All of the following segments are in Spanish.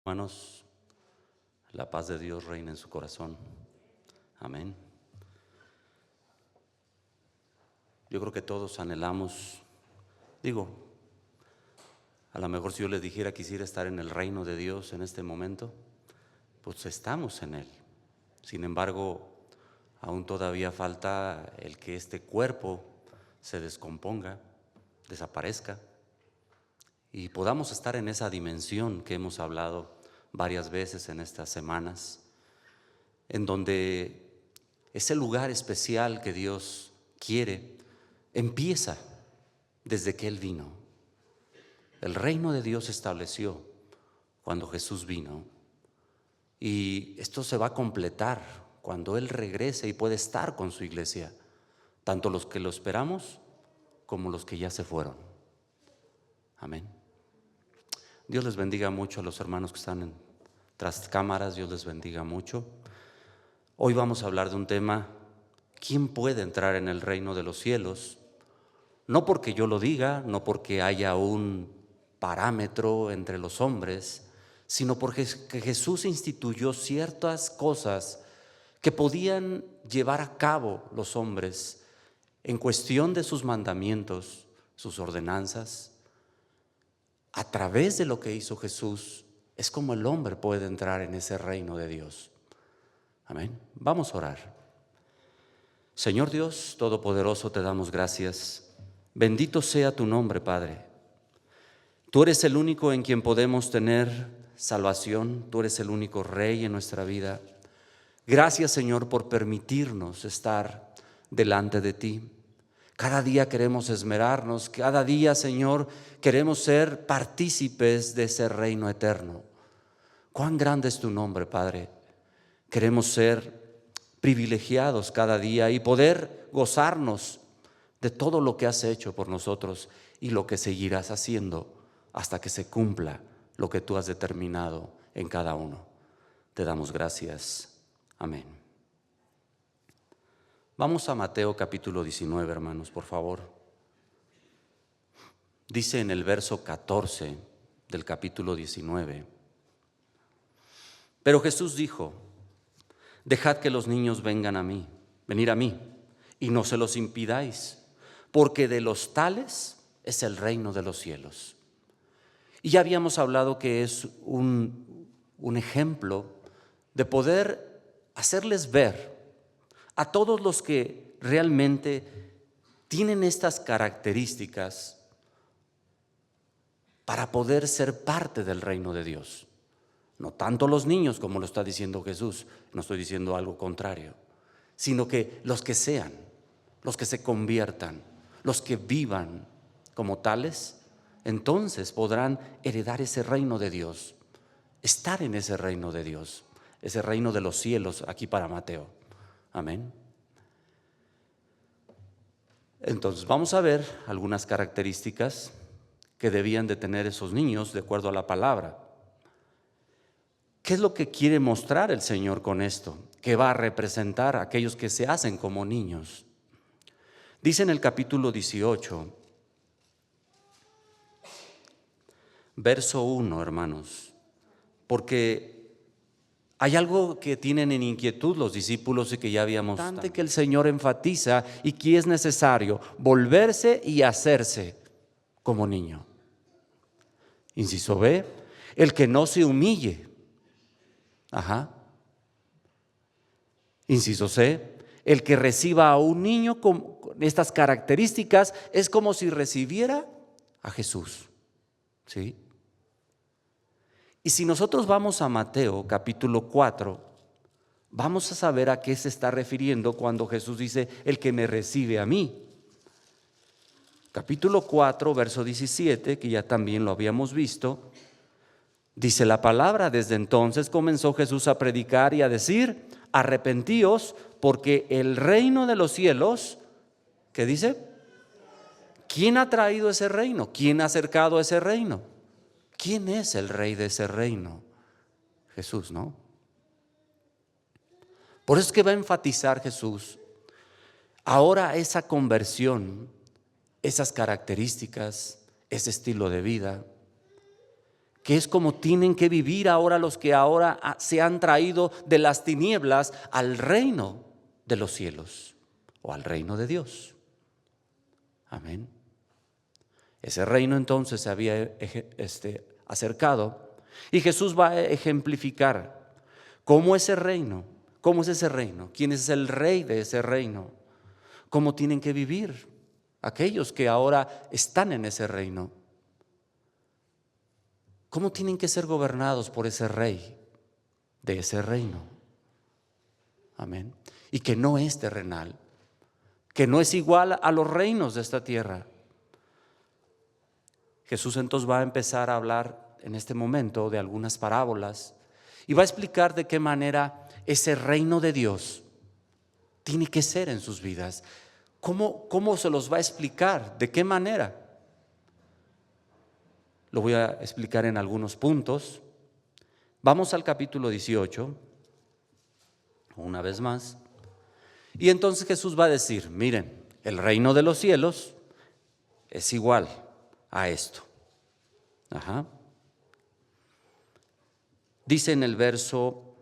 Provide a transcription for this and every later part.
Hermanos, la paz de Dios reina en su corazón. Amén. Yo creo que todos anhelamos, a lo mejor si yo les dijera quisiera estar en el reino de Dios en este momento, pues estamos en él. Sin embargo, aún todavía falta el que este cuerpo se descomponga, desaparezca y podamos estar en esa dimensión que hemos hablado varias veces en estas semanas, en donde ese lugar especial que Dios quiere empieza desde que Él vino. El reino de Dios se estableció cuando Jesús vino, y esto se va a completar cuando Él regrese y puede estar con su iglesia, tanto los que lo esperamos como los que ya se fueron. Amén. Dios les bendiga mucho a los hermanos que están tras cámaras. Dios les bendiga mucho. Hoy vamos a hablar de un tema: ¿quién puede entrar en el reino de los cielos? No porque yo lo diga, no porque haya un parámetro entre los hombres, sino porque Jesús instituyó ciertas cosas que podían llevar a cabo los hombres en cuestión de sus mandamientos, sus ordenanzas. A través de lo que hizo Jesús es como el hombre puede entrar en ese reino de Dios. Amén. Vamos a orar. Señor Dios Todopoderoso, te damos gracias. Bendito sea tu nombre, Padre. Tú eres el único en quien podemos tener salvación. Tú eres el único Rey en nuestra vida. Gracias, Señor, por permitirnos estar delante de ti. Cada día queremos esmerarnos, cada día, Señor, queremos ser partícipes de ese reino eterno. Cuán grande es tu nombre, Padre. Queremos ser privilegiados cada día y poder gozarnos de todo lo que has hecho por nosotros y lo que seguirás haciendo hasta que se cumpla lo que tú has determinado en cada uno. Te damos gracias. Amén. Vamos a Mateo capítulo 19, hermanos, por favor. Dice en el verso 14 del capítulo 19: Pero Jesús dijo: dejad que los niños vengan a mí, venir a mí, y no se los impidáis, porque de los tales es el reino de los cielos. Y ya habíamos hablado que es un ejemplo de poder hacerles ver a todos los que realmente tienen estas características para poder ser parte del reino de Dios. No tanto los niños como lo está diciendo Jesús, no estoy diciendo algo contrario, sino que los que sean, los que se conviertan, los que vivan como tales, entonces podrán heredar ese reino de Dios, estar en ese reino de Dios, ese reino de los cielos aquí para Mateo. Amén. Entonces vamos a ver algunas características que debían de tener esos niños de acuerdo a la palabra. ¿Qué es lo que quiere mostrar el Señor con esto? ¿Qué va a representar a aquellos que se hacen como niños? Dice en el capítulo 18, verso 1, hermanos, porque hay algo que tienen en inquietud los discípulos y que ya habíamos visto, que el Señor enfatiza y que es necesario volverse y hacerse como niño. Inciso B, el que no se humille. Inciso C, el que reciba a un niño con estas características es como si recibiera a Jesús. ¿Sí? Y si nosotros vamos a Mateo capítulo 4, vamos a saber a qué se está refiriendo cuando Jesús dice: el que me recibe a mí. Capítulo 4, verso 17, que ya también lo habíamos visto, dice la palabra: desde entonces comenzó Jesús a predicar y a decir: arrepentíos, porque el reino de los cielos, ¿qué dice? ¿Quién ha traído ese reino? ¿Quién ha acercado ese reino? ¿Quién es el rey de ese reino? Jesús, ¿no? Por eso es que va a enfatizar Jesús ahora esa conversión, esas características, ese estilo de vida, que es como tienen que vivir ahora los que ahora se han traído de las tinieblas al reino de los cielos o al reino de Dios. Amén. Ese reino entonces se había acercado y Jesús va a ejemplificar cómo ese reino, cómo es ese reino, quién es el rey de ese reino, cómo tienen que vivir aquellos que ahora están en ese reino, cómo tienen que ser gobernados por ese rey de ese reino. Amén. Y que no es terrenal, que no es igual a los reinos de esta tierra. Jesús entonces va a empezar a hablar en este momento de algunas parábolas y va a explicar de qué manera ese reino de Dios tiene que ser en sus vidas. ¿Cómo se los va a explicar? ¿De qué manera? Lo voy a explicar en algunos puntos. Vamos al capítulo 18, una vez más. Y entonces Jesús va a decir, miren, el reino de los cielos es igual a esto. Dice en el verso,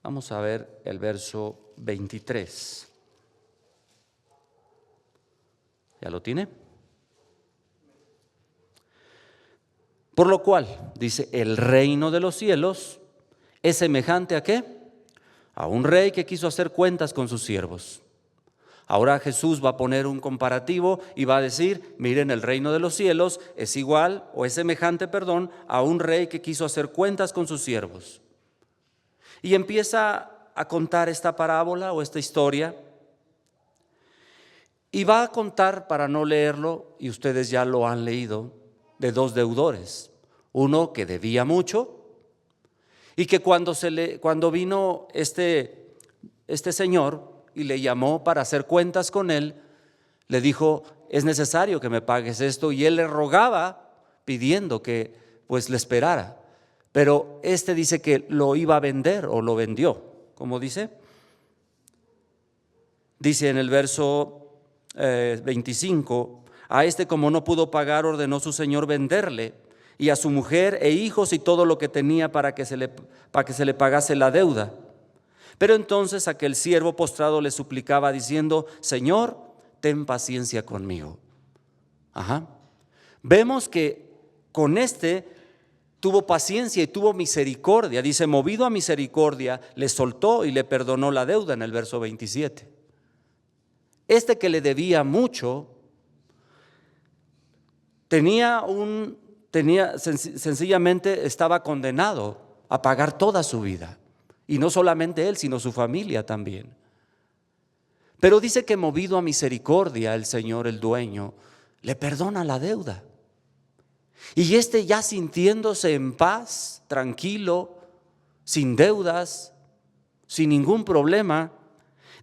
vamos a ver el verso 23. ¿Ya lo tiene? Por lo cual, dice, el reino de los cielos es semejante ¿a qué? A un rey que quiso hacer cuentas con sus siervos. Ahora Jesús va a poner un comparativo y va a decir, miren, el reino de los cielos es igual o es semejante, a un rey que quiso hacer cuentas con sus siervos. Y empieza a contar esta parábola o esta historia y va a contar, para no leerlo, y ustedes ya lo han leído, de dos deudores. Uno que debía mucho y que cuando vino este señor y le llamó para hacer cuentas con él, le dijo, es necesario que me pagues esto, y él le rogaba pidiendo que pues le esperara, pero dice que lo iba a vender o lo vendió. ¿Cómo dice? Dice en el verso 25, a como no pudo pagar, ordenó su señor venderle, y a su mujer e hijos y todo lo que tenía para que se le pagase la deuda. Pero entonces aquel siervo postrado le suplicaba diciendo, Señor, ten paciencia conmigo. Vemos que con tuvo paciencia y tuvo misericordia. Dice, movido a misericordia, le soltó y le perdonó la deuda en el verso 27. Que le debía mucho, sencillamente estaba condenado a pagar toda su vida. Y no solamente él, sino su familia también. Pero dice que movido a misericordia, el Señor, el dueño, le perdona la deuda. Y ya sintiéndose en paz, tranquilo, sin deudas, sin ningún problema,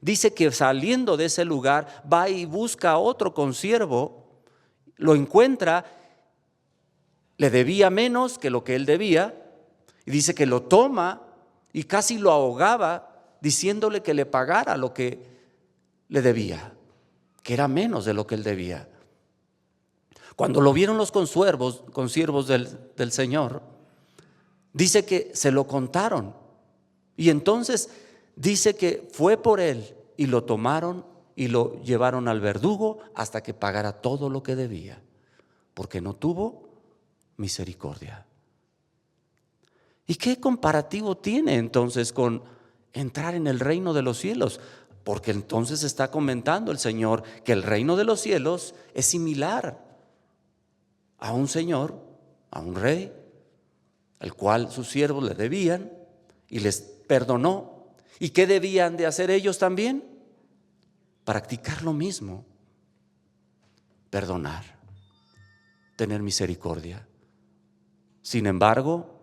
dice que saliendo de ese lugar va y busca a otro consiervo, lo encuentra, le debía menos que lo que él debía, y dice que lo toma y casi lo ahogaba diciéndole que le pagara lo que le debía, que era menos de lo que él debía. Cuando lo vieron los consiervos del Señor, dice que se lo contaron, y entonces dice que fue por él y lo tomaron y lo llevaron al verdugo hasta que pagara todo lo que debía, porque no tuvo misericordia. ¿Y qué comparativo tiene entonces con entrar en el reino de los cielos? Porque entonces está comentando el Señor que el reino de los cielos es similar a un señor, a un rey, al cual sus siervos le debían y les perdonó. ¿Y qué debían de hacer ellos también? Practicar lo mismo, perdonar, tener misericordia. Sin embargo,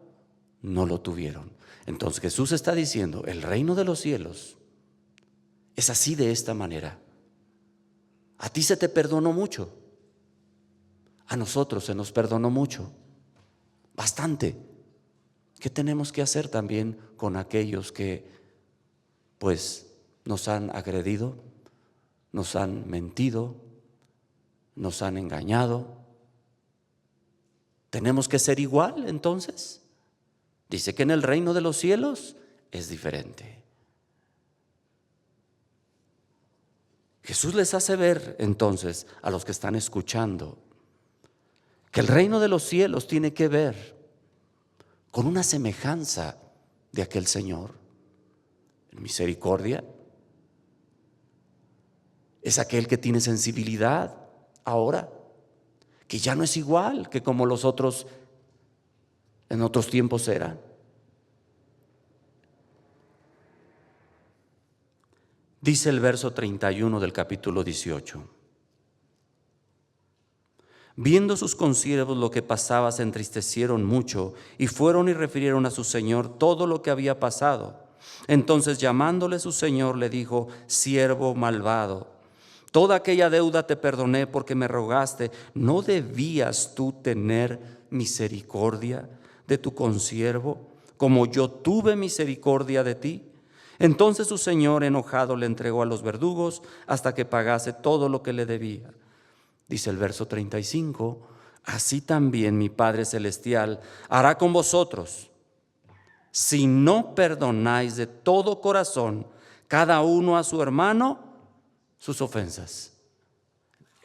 no lo tuvieron. Entonces Jesús está diciendo, el reino de los cielos es así, de esta manera. A ti se te perdonó mucho, a nosotros se nos perdonó mucho, bastante. ¿Qué tenemos que hacer también con aquellos que pues nos han agredido, nos han mentido, nos han engañado? ¿Tenemos que ser igual entonces? Dice que en el reino de los cielos es diferente. Jesús les hace ver entonces a los que están escuchando que el reino de los cielos tiene que ver con una semejanza de aquel Señor en misericordia. Es aquel que tiene sensibilidad ahora, que ya no es igual que como los otros en otros tiempos eran. Dice el verso 31 del capítulo 18: viendo sus consiervos lo que pasaba, se entristecieron mucho y fueron y refirieron a su señor todo lo que había pasado. Entonces, llamándole su señor, le dijo: siervo malvado, toda aquella deuda te perdoné porque me rogaste. ¿No debías tú tener misericordia de tu consiervo, como yo tuve misericordia de ti? Entonces su señor, enojado, le entregó a los verdugos hasta que pagase todo lo que le debía. Dice el verso 35: así también mi Padre Celestial hará con vosotros, si no perdonáis de todo corazón cada uno a su hermano sus ofensas.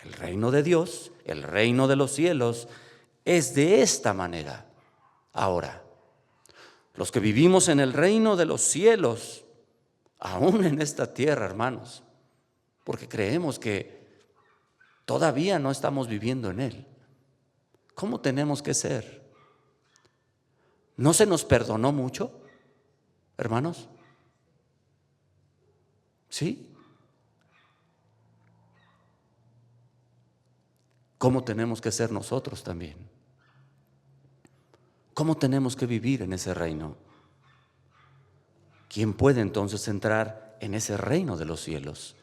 El reino de Dios, el reino de los cielos, es de esta manera. Ahora, los que vivimos en el reino de los cielos, aún en esta tierra, hermanos, porque creemos que todavía no estamos viviendo en él, ¿cómo tenemos que ser? ¿No se nos perdonó mucho, hermanos? ¿Sí? ¿Cómo tenemos que ser nosotros también? ¿Cómo tenemos que vivir en ese reino? ¿Quién puede entonces entrar en ese reino de los cielos?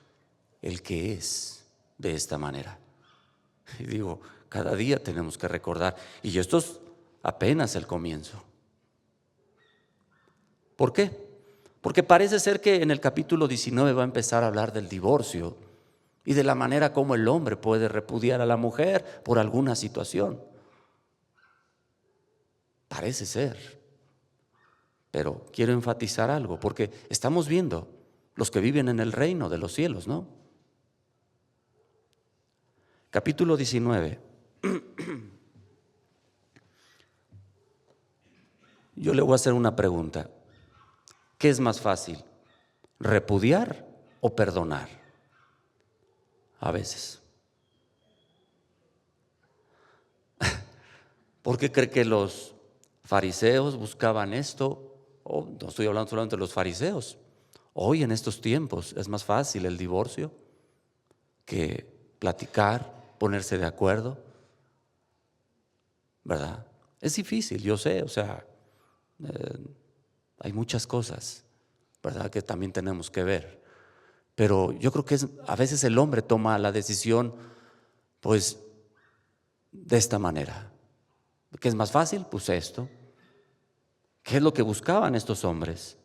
El que es de esta manera. Y digo, cada día tenemos que recordar, y esto es apenas el comienzo. ¿Por qué? Porque parece ser que en el capítulo 19 va a empezar a hablar del divorcio y de la manera como el hombre puede repudiar a la mujer por alguna situación. Parece ser. Pero quiero enfatizar algo, porque estamos viendo los que viven en el reino de los cielos, ¿no? Capítulo 19. Yo le voy a hacer una pregunta. ¿Qué es más fácil? ¿Repudiar o perdonar? A veces. ¿Por qué cree que los fariseos buscaban esto? No estoy hablando solamente de los fariseos. Hoy en estos tiempos es más fácil el divorcio que platicar, ponerse de acuerdo, ¿verdad? Es difícil, yo sé, hay muchas cosas, ¿verdad?, que también tenemos que ver. Pero yo creo que a veces el hombre toma la decisión, pues, de esta manera. ¿Qué es más fácil? Pues esto. ¿Qué es lo que buscaban estos hombres?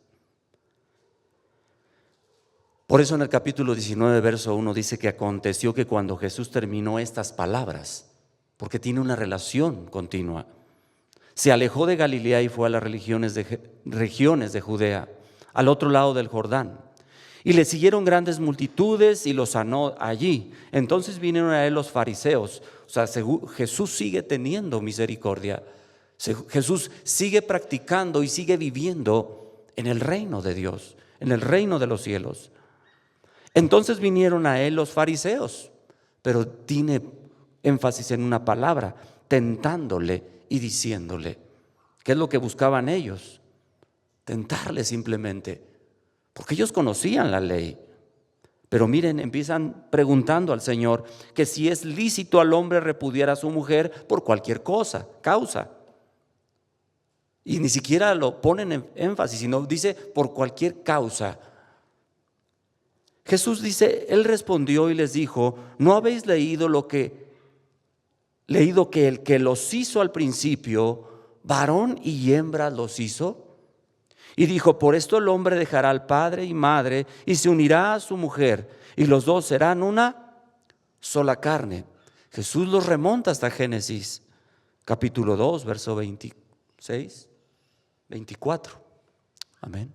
Por eso en el capítulo 19, verso 1 dice que aconteció que cuando Jesús terminó estas palabras, porque tiene una relación continua, se alejó de Galilea y fue a las regiones de Judea, al otro lado del Jordán. Y le siguieron grandes multitudes y los sanó allí. Entonces vinieron a él los fariseos. Jesús sigue teniendo misericordia. Jesús sigue practicando y sigue viviendo en el reino de Dios, en el reino de los cielos. Entonces vinieron a él los fariseos, pero tiene énfasis en una palabra, tentándole y diciéndole. ¿Qué es lo que buscaban ellos? Tentarle simplemente. Porque ellos conocían la ley. Pero miren, empiezan preguntando al Señor que si es lícito al hombre repudiar a su mujer por cualquier causa. Y ni siquiera lo ponen en énfasis, sino dice por cualquier causa. Jesús dice, él respondió y les dijo: ¿no habéis leído que el que los hizo al principio, varón y hembra los hizo? Y dijo: por esto el hombre dejará al padre y madre y se unirá a su mujer, y los dos serán una sola carne. Jesús los remonta hasta Génesis, capítulo 2, verso 26, 24. Amén.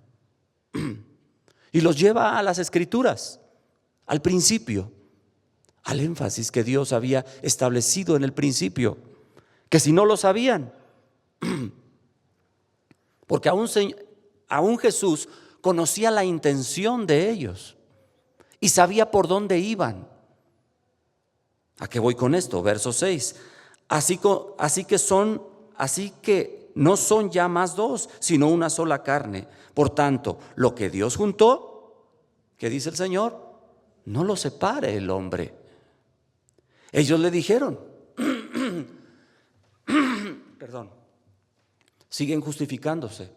Y los lleva a las Escrituras, al principio, al énfasis que Dios había establecido en el principio, que si no lo sabían, porque aún Jesús conocía la intención de ellos y sabía por dónde iban. ¿A qué voy con esto? Verso 6. Así que no son ya más dos, sino una sola carne. Por tanto, lo que Dios juntó, ¿qué dice el Señor? No lo separe el hombre. Ellos le dijeron, perdón, siguen justificándose.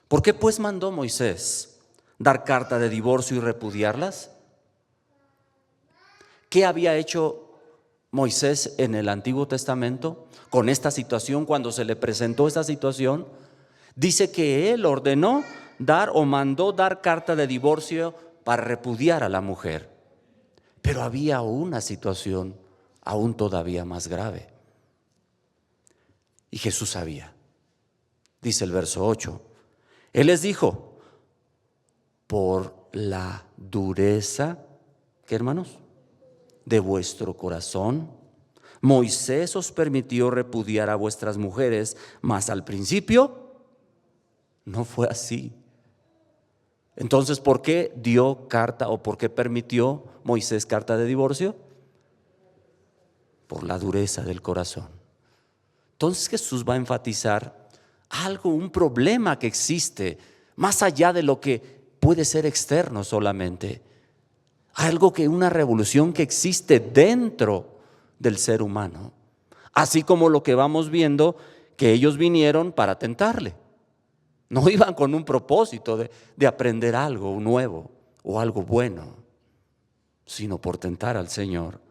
¿Por qué pues mandó Moisés dar carta de divorcio y repudiarlas? ¿Qué había hecho Moisés en el Antiguo Testamento con esta situación? Cuando se le presentó esta situación, dice que él ordenó dar o mandó dar carta de divorcio para repudiar a la mujer. Pero había una situación aún todavía más grave. Y Jesús sabía. Dice el verso 8. Él les dijo, por la dureza, ¿qué hermanos? De vuestro corazón, Moisés os permitió repudiar a vuestras mujeres, mas al principio no fue así. Entonces, ¿por qué dio carta o por qué permitió Moisés carta de divorcio? Por la dureza del corazón. Entonces Jesús va a enfatizar algo, un problema que existe más allá de lo que puede ser externo solamente. Algo que una revolución que existe dentro del ser humano. Así como lo que vamos viendo, que ellos vinieron para tentarle. No iban con un propósito de aprender algo nuevo o algo bueno, sino por tentar al Señor.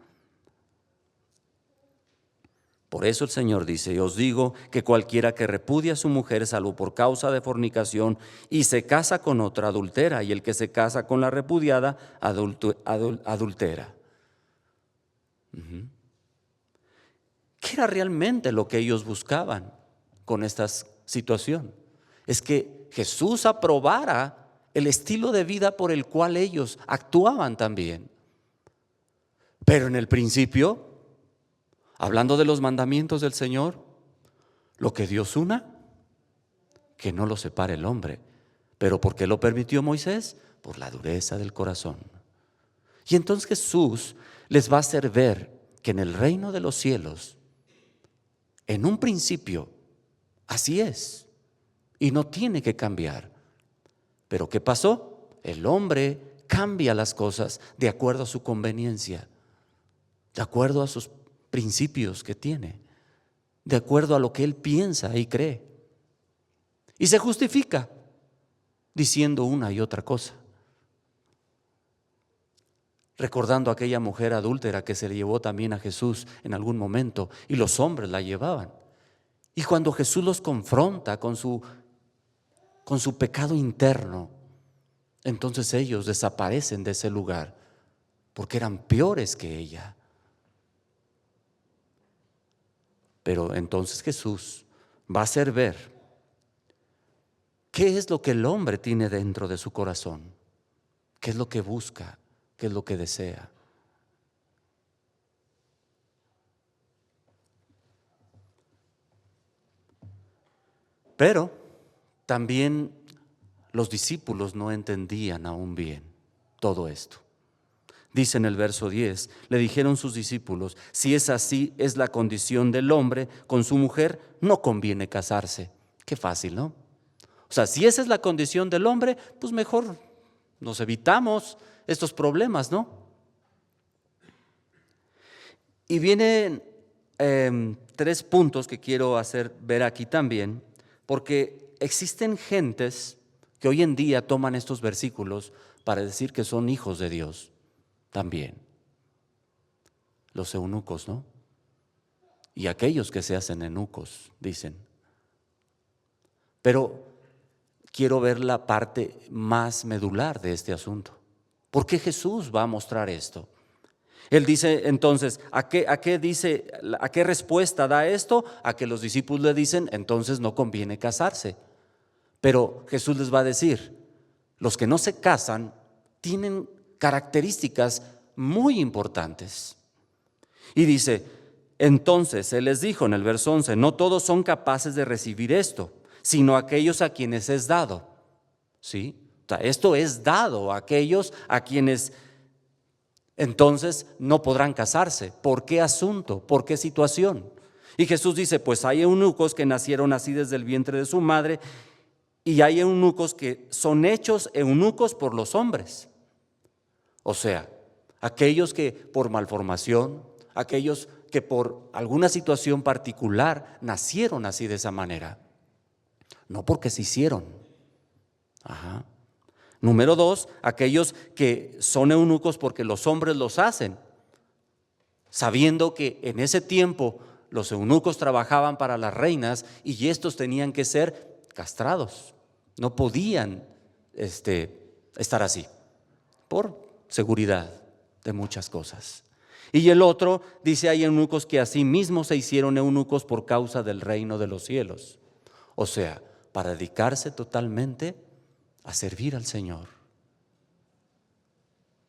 Por eso el Señor dice, os digo que cualquiera que repudia a su mujer salvo por causa de fornicación y se casa con otra adultera, y el que se casa con la repudiada adultera. ¿Qué era realmente lo que ellos buscaban con esta situación? Es que Jesús aprobara el estilo de vida por el cual ellos actuaban también. Pero en el principio, hablando de los mandamientos del Señor, lo que Dios una, que no lo separe el hombre. ¿Pero por qué lo permitió Moisés? Por la dureza del corazón. Y entonces Jesús les va a hacer ver que en el reino de los cielos, en un principio, así es, y no tiene que cambiar. ¿Pero qué pasó? El hombre cambia las cosas de acuerdo a su conveniencia, de acuerdo a sus principios que tiene, de acuerdo a lo que él piensa y cree. Y se justifica diciendo una y otra cosa. Recordando a aquella mujer adúltera que se le llevó también a Jesús en algún momento y los hombres la llevaban. Y cuando Jesús los confronta con su pecado interno, entonces ellos desaparecen de ese lugar porque eran peores que ella. Pero entonces Jesús va a hacer ver qué es lo que el hombre tiene dentro de su corazón, qué es lo que busca, qué es lo que desea. Pero también los discípulos no entendían aún bien todo esto. Dice en el verso 10, le dijeron sus discípulos, si es así, es la condición del hombre con su mujer, no conviene casarse. Qué fácil, ¿no? O sea, si esa es la condición del hombre, pues mejor nos evitamos estos problemas, ¿no? Y vienen 3 puntos que quiero hacer ver aquí también, porque existen gentes que hoy en día toman estos versículos para decir que son hijos de Dios. También los eunucos, ¿no? Y aquellos que se hacen eunucos, dicen. Pero quiero ver la parte más medular de este asunto. ¿Por qué Jesús va a mostrar esto? Él dice entonces, ¿a qué respuesta da esto? A que los discípulos le dicen, entonces no conviene casarse. Pero Jesús les va a decir, los que no se casan tienen características muy importantes. Y dice, entonces Él les dijo en el verso 11, no todos son capaces de recibir esto, sino aquellos a quienes es dado. ¿Sí? O sea, esto es dado a aquellos a quienes entonces no podrán casarse. ¿Por qué asunto? ¿Por qué situación? Y Jesús dice, pues hay eunucos que nacieron así desde el vientre de su madre, y hay eunucos que son hechos eunucos por los hombres. O sea, aquellos que por malformación, aquellos que por alguna situación particular nacieron así de esa manera, no porque se hicieron. Ajá. Número 2, aquellos que son eunucos porque los hombres los hacen, sabiendo que en ese tiempo los eunucos trabajaban para las reinas y estos tenían que ser castrados, no podían estar así, por seguridad de muchas cosas. Y el otro dice, hay eunucos que así mismo se hicieron eunucos por causa del reino de los cielos. O sea, para dedicarse totalmente a servir al Señor.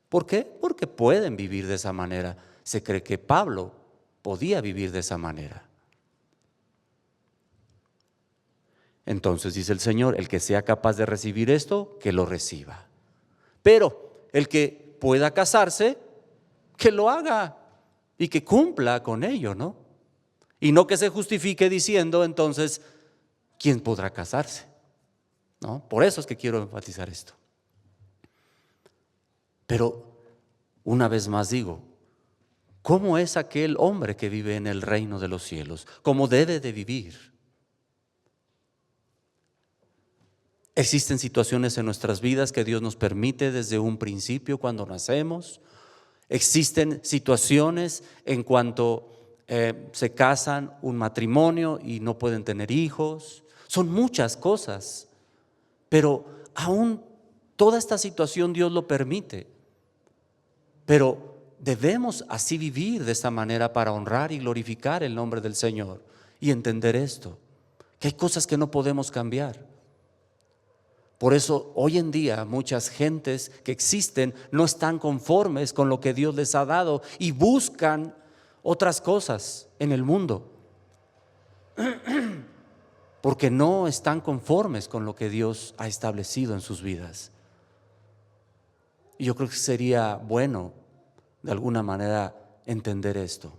¿Por qué? Porque pueden vivir de esa manera. Se cree que Pablo podía vivir de esa manera. Entonces dice el Señor, el que sea capaz de recibir esto, que lo reciba. Pero el que pueda casarse, que lo haga y que cumpla con ello, ¿no? Y no que se justifique diciendo entonces, ¿quién podrá casarse? ¿No? Por eso es que quiero enfatizar esto. Pero una vez más digo, ¿cómo es aquel hombre que vive en el reino de los cielos? ¿Cómo debe de vivir? Existen situaciones en nuestras vidas que Dios nos permite desde un principio cuando nacemos. Existen situaciones en cuanto se casan, un matrimonio y no pueden tener hijos. Son muchas cosas, pero aún toda esta situación Dios lo permite. Pero debemos así vivir de esta manera para honrar y glorificar el nombre del Señor y entender esto, que hay cosas que no podemos cambiar. Por eso hoy en día muchas gentes que existen no están conformes con lo que Dios les ha dado y buscan otras cosas en el mundo, porque no están conformes con lo que Dios ha establecido en sus vidas. Y yo creo que sería bueno de alguna manera entender esto.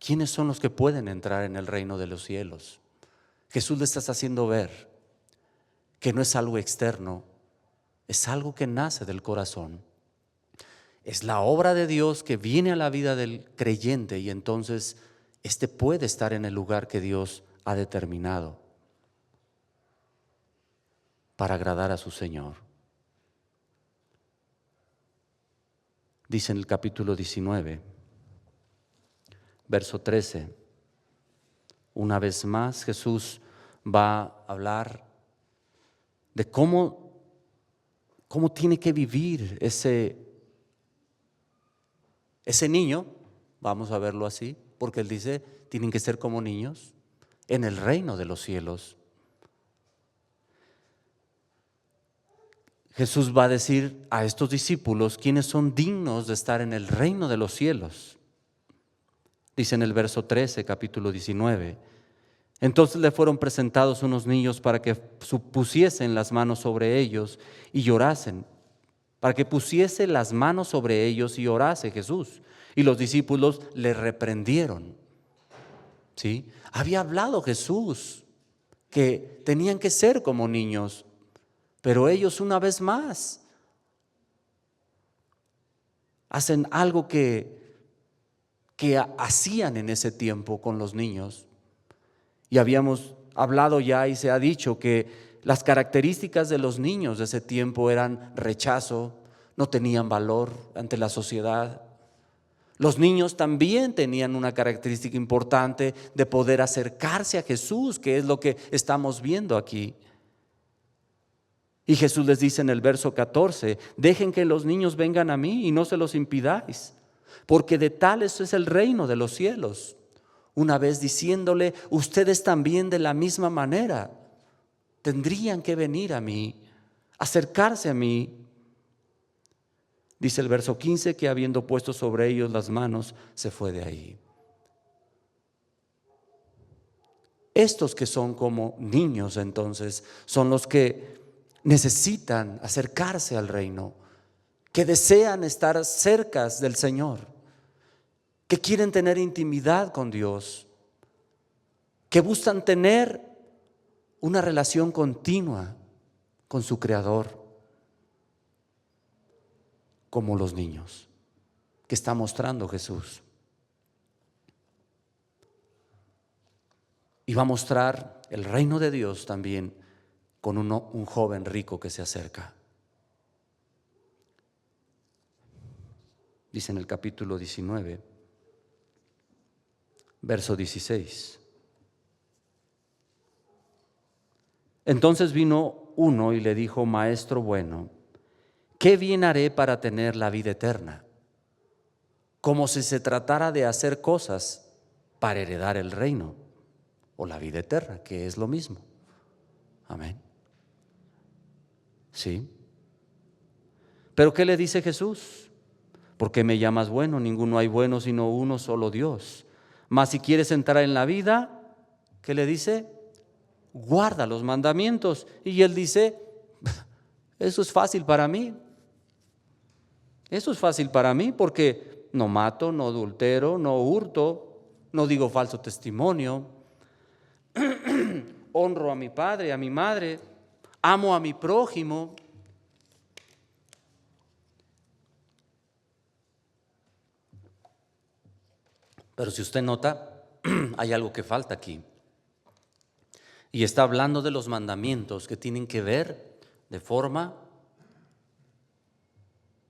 ¿Quiénes son los que pueden entrar en el reino de los cielos? Jesús le está haciendo ver que no es algo externo, es algo que nace del corazón. Es la obra de Dios que viene a la vida del creyente y entonces éste puede estar en el lugar que Dios ha determinado para agradar a su Señor. Dice en el capítulo 19, verso 13, una vez más Jesús va a hablar de cómo tiene que vivir ese niño, vamos a verlo así, porque Él dice, tienen que ser como niños en el reino de los cielos. Jesús va a decir a estos discípulos quiénes son dignos de estar en el reino de los cielos. Dice en el verso 13, capítulo 19, entonces le fueron presentados unos niños para que pusiesen las manos sobre ellos y orasen, para que pusiese las manos sobre ellos y orase Jesús. Y los discípulos le reprendieron. ¿Sí? Había hablado Jesús que tenían que ser como niños, pero ellos una vez más hacen algo que hacían en ese tiempo con los niños. Y habíamos hablado ya y se ha dicho que las características de los niños de ese tiempo eran rechazo, no tenían valor ante la sociedad. Los niños también tenían una característica importante de poder acercarse a Jesús, que es lo que estamos viendo aquí. Y Jesús les dice en el verso 14, dejen que los niños vengan a mí y no se los impidáis, porque de tales es el reino de los cielos. Una vez diciéndole, ustedes también de la misma manera tendrían que venir a mí, acercarse a mí. Dice el verso 15 que habiendo puesto sobre ellos las manos, se fue de ahí. Estos que son como niños entonces son los que necesitan acercarse al reino, que desean estar cerca del Señor, que quieren tener intimidad con Dios, que buscan tener una relación continua con su Creador, como los niños que está mostrando Jesús. Y va a mostrar el reino de Dios también con un joven rico que se acerca. Dice en el capítulo 19, verso 16. Entonces vino uno y le dijo, maestro bueno, ¿qué bien haré para tener la vida eterna? Como si se tratara de hacer cosas para heredar el reino o la vida eterna, que es lo mismo. Amén. Sí. ¿Pero qué le dice Jesús? ¿Por qué me llamas bueno? Ninguno hay bueno sino uno solo Dios. Mas si quieres entrar en la vida, ¿qué le dice? Guarda los mandamientos. Y él dice, eso es fácil para mí. Eso es fácil para mí porque no mato, no adultero, no hurto, no digo falso testimonio, honro a mi padre, a mi madre, amo a mi prójimo. Pero si usted nota, hay algo que falta aquí. Y está hablando de los mandamientos que tienen que ver de forma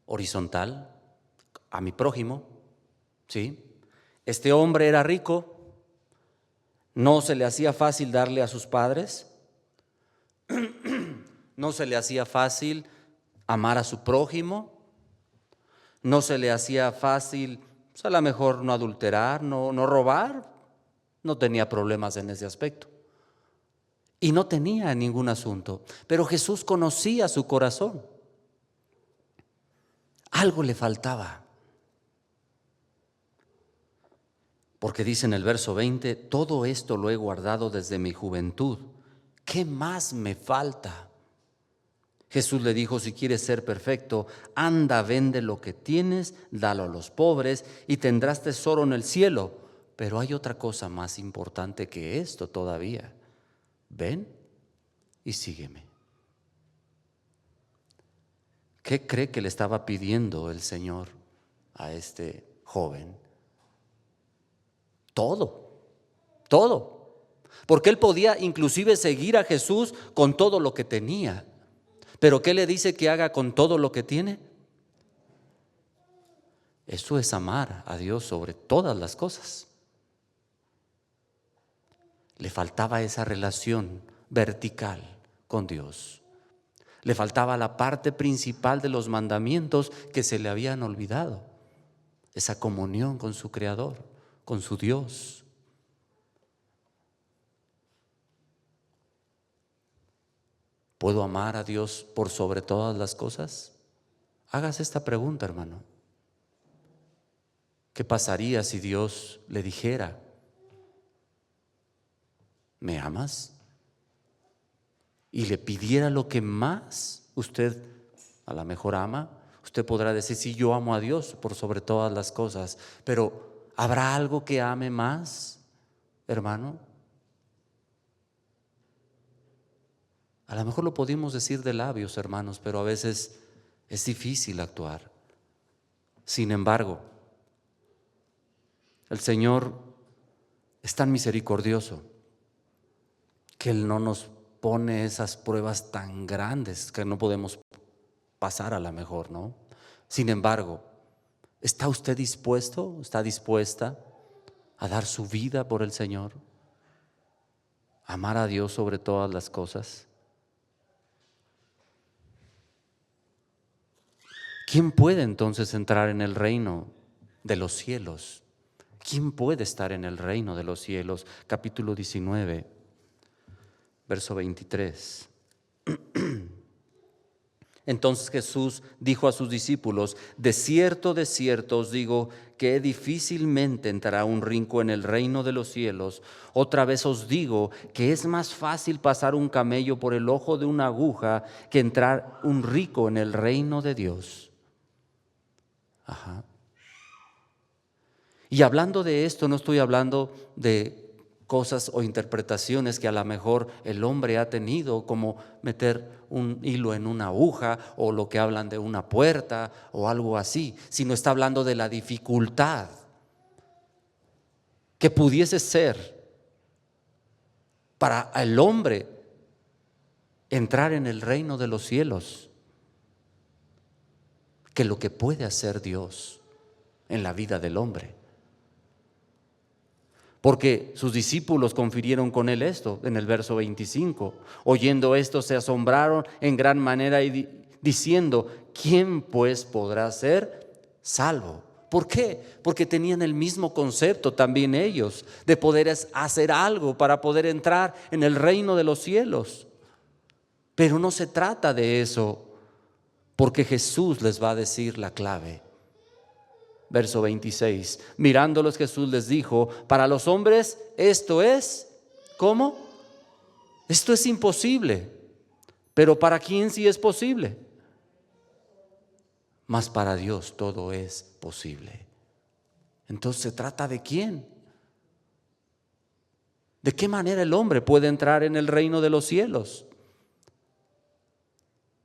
horizontal a mi prójimo, ¿sí? Este hombre era rico, no se le hacía fácil darle a sus padres, no se le hacía fácil amar a su prójimo, no se le hacía fácil, pues a lo mejor no adulterar, no robar, no tenía problemas en ese aspecto. Y no tenía ningún asunto, pero Jesús conocía su corazón. Algo le faltaba. Porque dice en el verso 20, todo esto lo he guardado desde mi juventud. ¿Qué más me falta? Jesús le dijo, si quieres ser perfecto, anda, vende lo que tienes, dalo a los pobres y tendrás tesoro en el cielo. Pero hay otra cosa más importante que esto todavía. Ven y sígueme. ¿Qué cree que le estaba pidiendo el Señor a este joven? Todo. Porque él podía inclusive seguir a Jesús con todo lo que tenía. Pero ¿qué le dice que haga con todo lo que tiene? Eso es amar a Dios sobre todas las cosas. Le faltaba esa relación vertical con Dios. Le faltaba la parte principal de los mandamientos que se le habían olvidado. Esa comunión con su Creador, con su Dios. ¿Puedo amar a Dios por sobre todas las cosas? Hágase esta pregunta, hermano. ¿Qué pasaría si Dios le dijera, ¿me amas? Y le pidiera lo que más usted a lo mejor ama. Usted podrá decir, sí, yo amo a Dios por sobre todas las cosas, pero ¿habrá algo que ame más, hermano? A lo mejor lo podemos decir de labios, hermanos, pero a veces es difícil actuar. Sin embargo, el Señor es tan misericordioso que Él no nos pone esas pruebas tan grandes que no podemos pasar a lo mejor, ¿no? Sin embargo, ¿está usted dispuesto, está dispuesta a dar su vida por el Señor? ¿Amar a Dios sobre todas las cosas? ¿Quién puede entonces entrar en el reino de los cielos? ¿Quién puede estar en el reino de los cielos? Capítulo 19, verso 23. Entonces Jesús dijo a sus discípulos: de cierto os digo que difícilmente entrará un rico en el reino de los cielos. Otra vez os digo que es más fácil pasar un camello por el ojo de una aguja que entrar un rico en el reino de Dios. Ajá. Y hablando de esto, no estoy hablando de cosas o interpretaciones que a lo mejor el hombre ha tenido, como meter un hilo en una aguja, o lo que hablan de una puerta o algo así, sino está hablando de la dificultad que pudiese ser para el hombre entrar en el reino de los cielos, que lo que puede hacer Dios en la vida del hombre. Porque sus discípulos confirieron con él esto en el verso 25. Oyendo esto se asombraron en gran manera y diciendo: ¿quién pues podrá ser salvo? ¿Por qué? Porque tenían el mismo concepto también ellos, de poder hacer algo para poder entrar en el reino de los cielos. Pero no se trata de eso, porque Jesús les va a decir la clave. Verso 26, mirándolos Jesús les dijo: para los hombres esto es, ¿cómo? Esto es imposible, pero ¿para quién sí es posible? Mas para Dios todo es posible. Entonces se trata de quién. ¿De qué manera el hombre puede entrar en el reino de los cielos?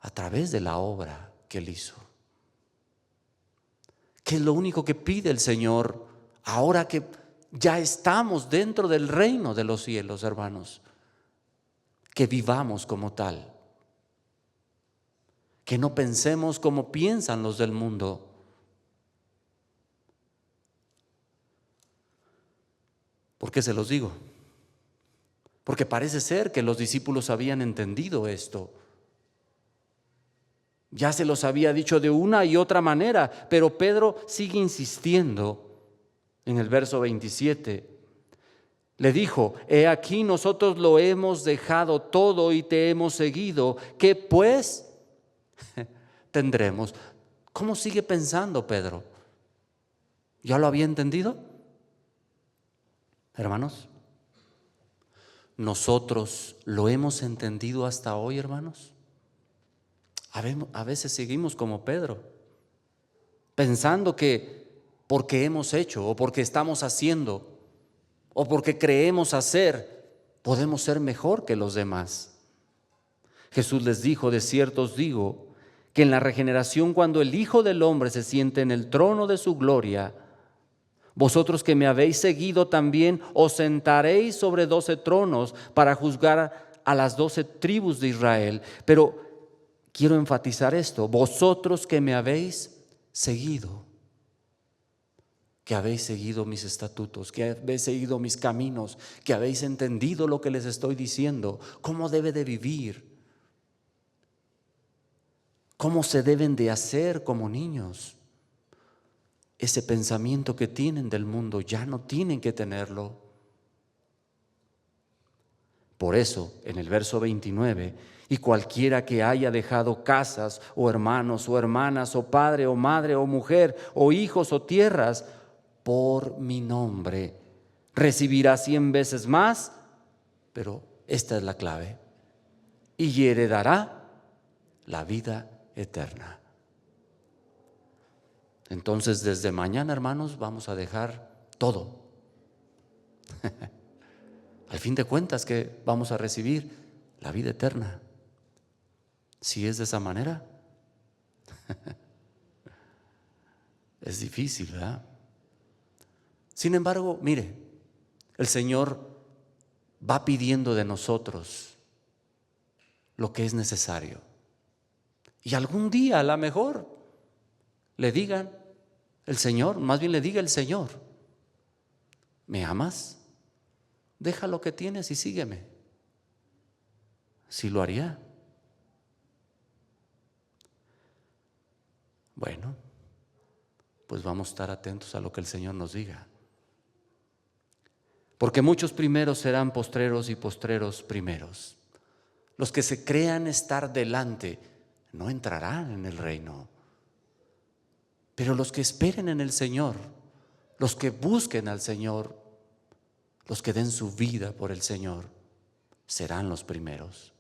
A través de la obra que él hizo. ¿Qué es lo único que pide el Señor ahora que ya estamos dentro del reino de los cielos, hermanos? Que vivamos como tal. Que no pensemos como piensan los del mundo. ¿Por qué se los digo? Porque parece ser que los discípulos habían entendido esto. Ya se los había dicho de una y otra manera, pero Pedro sigue insistiendo en el verso 27. Le dijo: he aquí nosotros lo hemos dejado todo y te hemos seguido. ¿Qué pues tendremos? ¿Cómo sigue pensando Pedro? ¿Ya lo había entendido? Hermanos, nosotros lo hemos entendido hasta hoy, hermanos. A veces seguimos como Pedro, pensando que porque hemos hecho o porque estamos haciendo o porque creemos hacer, podemos ser mejor que los demás. Jesús les dijo: de cierto os digo que en la regeneración, cuando el Hijo del Hombre se siente en el trono de su gloria, vosotros que me habéis seguido también os sentaréis sobre 12 tronos para juzgar a las 12 tribus de Israel. Pero quiero enfatizar esto: vosotros que me habéis seguido, que habéis seguido mis estatutos, que habéis seguido mis caminos, que habéis entendido lo que les estoy diciendo, cómo debe de vivir, cómo se deben de hacer como niños. Ese pensamiento que tienen del mundo ya no tienen que tenerlo. Por eso, en el verso 29, y cualquiera que haya dejado casas o hermanos o hermanas o padre o madre o mujer o hijos o tierras por mi nombre, recibirá 100 veces más, pero esta es la clave, y heredará la vida eterna. Entonces, desde mañana, hermanos, vamos a dejar todo. Al fin de cuentas, que vamos a recibir la vida eterna. Si es de esa manera, es difícil, ¿verdad? Sin embargo, mire, el Señor va pidiendo de nosotros lo que es necesario. Y algún día, a lo mejor, le digan el Señor, más bien le diga el Señor: ¿me amas? Deja lo que tienes y sígueme. Sí lo haría. Bueno, pues vamos a estar atentos a lo que el Señor nos diga. Porque muchos primeros serán postreros y postreros primeros. Los que se crean estar delante no entrarán en el reino. Pero los que esperen en el Señor, los que busquen al Señor, los que den su vida por el Señor, serán los primeros.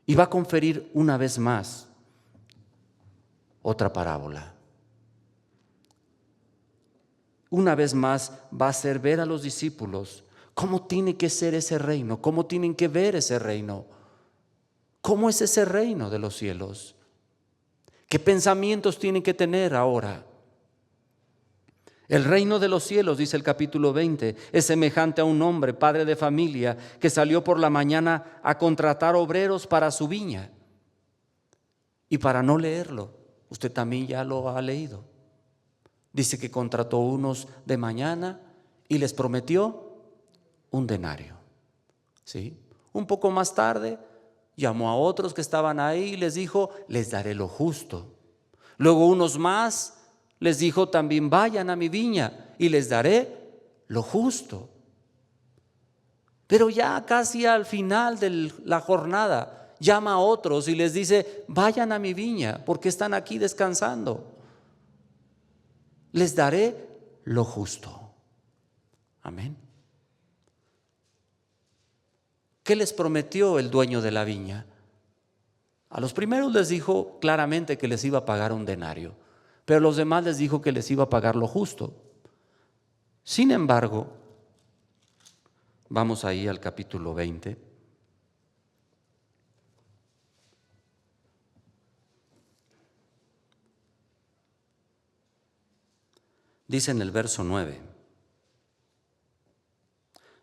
Y va a conferir una vez más otra parábola. Una vez más va a hacer ver a los discípulos cómo tiene que ser ese reino, cómo tienen que ver ese reino, cómo es ese reino de los cielos, qué pensamientos tienen que tener ahora. El reino de los cielos, dice el capítulo 20, es semejante a un hombre, padre de familia, que salió por la mañana a contratar obreros para su viña. Y para no leerlo, usted también ya lo ha leído. Dice que contrató unos de mañana y les prometió un denario. ¿Sí? Un poco más tarde llamó a otros que estaban ahí y les dijo, les daré lo justo. Luego unos más les dijo también, vayan a mi viña y les daré lo justo. Pero ya casi al final de la jornada llama a otros y les dice, vayan a mi viña porque están aquí descansando. Les daré lo justo. Amén. ¿Qué les prometió el dueño de la viña? A los primeros les dijo claramente que les iba a pagar un denario, pero a los demás les dijo que les iba a pagar lo justo. Sin embargo, vamos ahí al capítulo 20. Dice en el verso 9.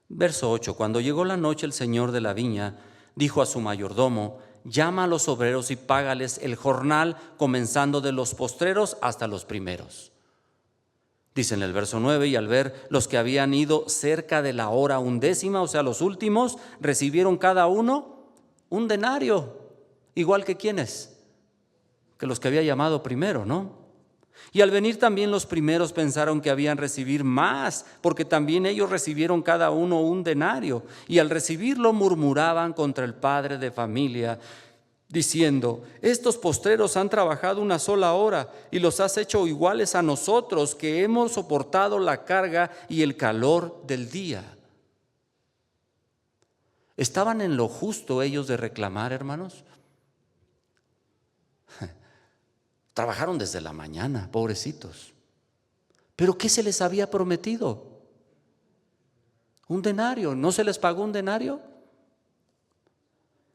Verso 8, cuando llegó la noche el señor de la viña dijo a su mayordomo, llama a los obreros y págales el jornal, comenzando de los postreros hasta los primeros. Dice en el verso 9, y al ver los que habían ido cerca de la hora 11, o sea los últimos, recibieron cada uno un denario, igual que quienes, que los que había llamado primero, ¿no? Y al venir también los primeros pensaron que habían recibir más, porque también ellos recibieron cada uno un denario. Y al recibirlo murmuraban contra el padre de familia, diciendo, estos postreros han trabajado una sola hora y los has hecho iguales a nosotros, que hemos soportado la carga y el calor del día. ¿Estaban en lo justo ellos de reclamar, hermanos? Trabajaron desde la mañana, pobrecitos. ¿Pero qué se les había prometido? Un denario. ¿No se les pagó un denario?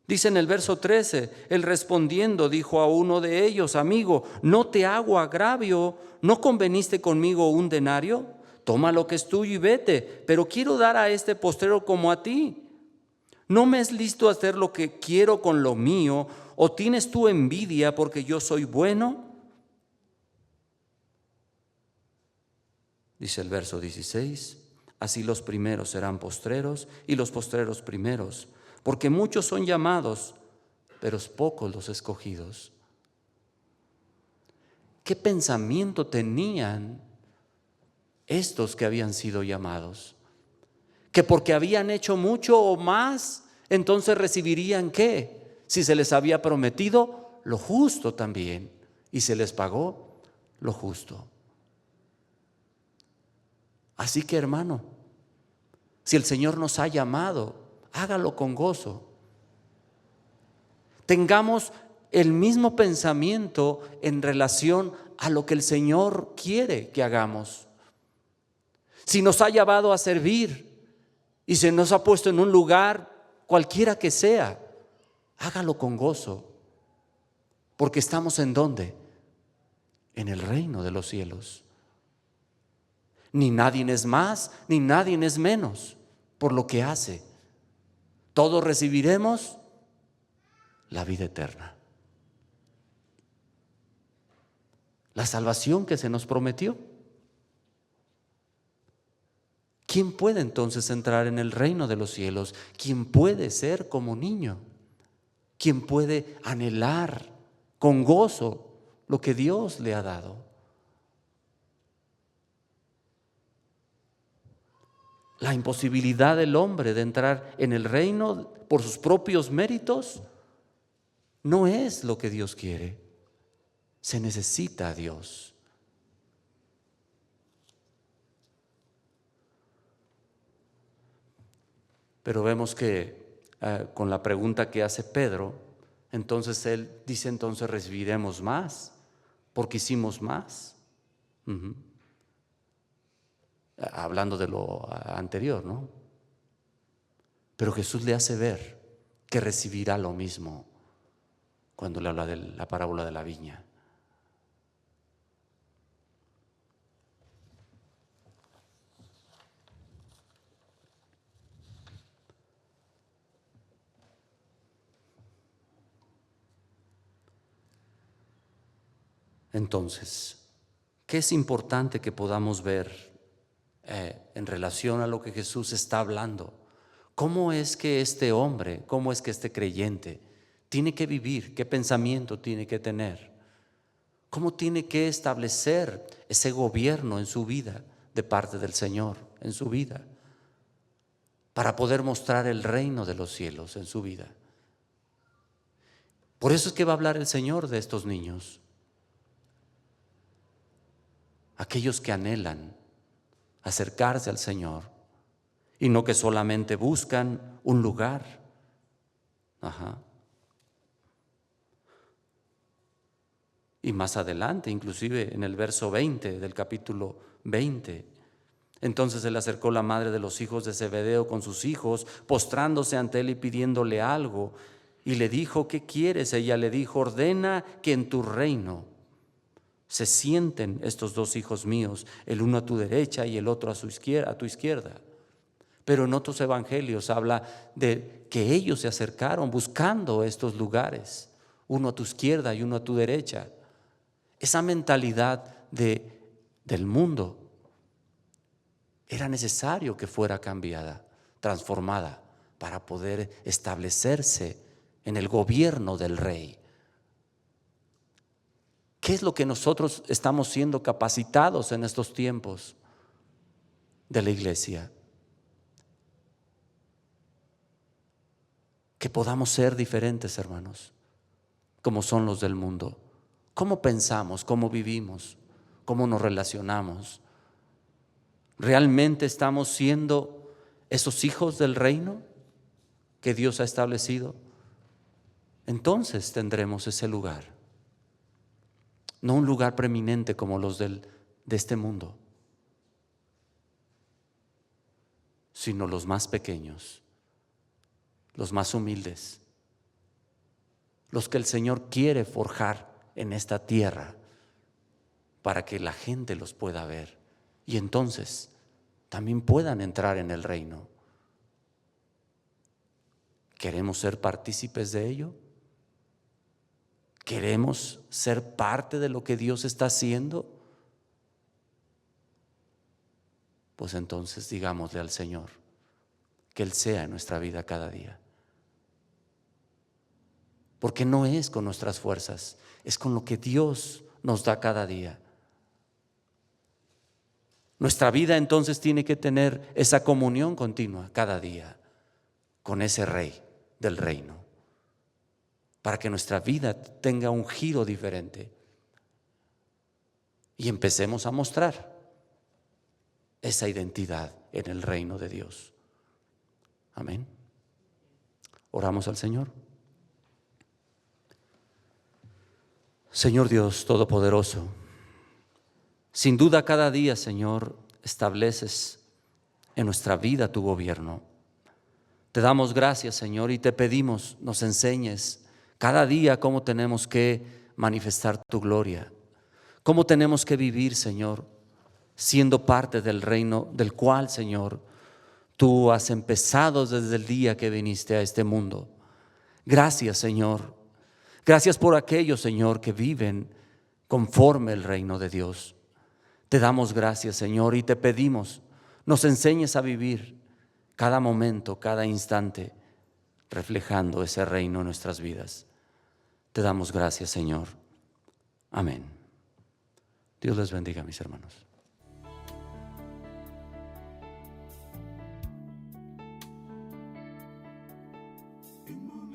Dice en el verso 13, él respondiendo dijo a uno de ellos, amigo, no te hago agravio, ¿no conveniste conmigo un denario? Toma lo que es tuyo y vete, pero quiero dar a este postrero como a ti. ¿No me es listo hacer lo que quiero con lo mío? ¿O tienes tú envidia porque yo soy bueno? Dice el verso 16, así los primeros serán postreros y los postreros primeros, porque muchos son llamados, pero pocos los escogidos. ¿Qué pensamiento tenían estos que habían sido llamados? Que porque habían hecho mucho o más, entonces recibirían ¿qué? Si se les había prometido lo justo también, y se les pagó lo justo. Así que, hermano, si el Señor nos ha llamado, hágalo con gozo. Tengamos el mismo pensamiento en relación a lo que el Señor quiere que hagamos. Si nos ha llamado a servir y se nos ha puesto en un lugar, cualquiera que sea, hágalo con gozo. Porque estamos ¿en dónde? En el reino de los cielos. Ni nadie es más, ni nadie es menos por lo que hace. Todos recibiremos la vida eterna. La salvación que se nos prometió. ¿Quién puede entonces entrar en el reino de los cielos? ¿Quién puede ser como niño? quien puede anhelar con gozo lo que Dios le ha dado. La imposibilidad del hombre de entrar en el reino por sus propios méritos no es lo que Dios quiere. Se necesita a Dios. Pero vemos que con la pregunta que hace Pedro, entonces él dice, entonces recibiremos más, porque hicimos más. Hablando de lo anterior, ¿no? Pero Jesús le hace ver que recibirá lo mismo cuando le habla de la parábola de la viña. Entonces, ¿qué es importante que podamos ver en relación a lo que Jesús está hablando? ¿Cómo es que este hombre, cómo es que este creyente tiene que vivir? ¿Qué pensamiento tiene que tener? ¿Cómo tiene que establecer ese gobierno en su vida de parte del Señor, en su vida, para poder mostrar el reino de los cielos en su vida? Por eso es que va a hablar el Señor de estos niños, aquellos que anhelan acercarse al Señor y no que solamente buscan un lugar. Y más adelante, inclusive en el verso 20 del capítulo 20, entonces se le acercó la madre de los hijos de Zebedeo con sus hijos, postrándose ante él y pidiéndole algo. Y le dijo, ¿qué quieres? Ella le dijo, ordena que en tu reino se sienten estos dos hijos míos, el uno a tu derecha y el otro a tu izquierda. Pero en otros evangelios habla de que ellos se acercaron buscando estos lugares, uno a tu izquierda y uno a tu derecha. Esa mentalidad del mundo era necesario que fuera cambiada, transformada, para poder establecerse en el gobierno del Rey. ¿Qué es lo que nosotros estamos siendo capacitados en estos tiempos de la iglesia? Que podamos ser diferentes, hermanos, como son los del mundo. ¿Cómo pensamos? ¿Cómo vivimos? ¿Cómo nos relacionamos? ¿Realmente estamos siendo esos hijos del reino que Dios ha establecido? Entonces tendremos ese lugar. No un lugar preeminente como los de este mundo, sino los más pequeños, los más humildes, los que el Señor quiere forjar en esta tierra para que la gente los pueda ver y entonces también puedan entrar en el reino. ¿Queremos ser partícipes de ello? ¿Queremos ser parte de lo que Dios está haciendo? Pues entonces digámosle al Señor que Él sea en nuestra vida cada día. Porque no es con nuestras fuerzas, es con lo que Dios nos da cada día. Nuestra vida entonces tiene que tener esa comunión continua cada día con ese Rey del reino, para que nuestra vida tenga un giro diferente y empecemos a mostrar esa identidad en el reino de Dios. Amén. Oramos al Señor. Señor Dios Todopoderoso, sin duda cada día, Señor, estableces en nuestra vida tu gobierno. Te damos gracias, Señor, y te pedimos nos enseñes cada día cómo tenemos que manifestar tu gloria, cómo tenemos que vivir, Señor, siendo parte del reino del cual, Señor, tú has empezado desde el día que viniste a este mundo. Gracias, Señor. Gracias por aquellos, Señor, que viven conforme el reino de Dios. Te damos gracias, Señor, y te pedimos nos enseñes a vivir cada momento, cada instante, reflejando ese reino en nuestras vidas. Te damos gracias, Señor. Amén. Dios les bendiga, mis hermanos. En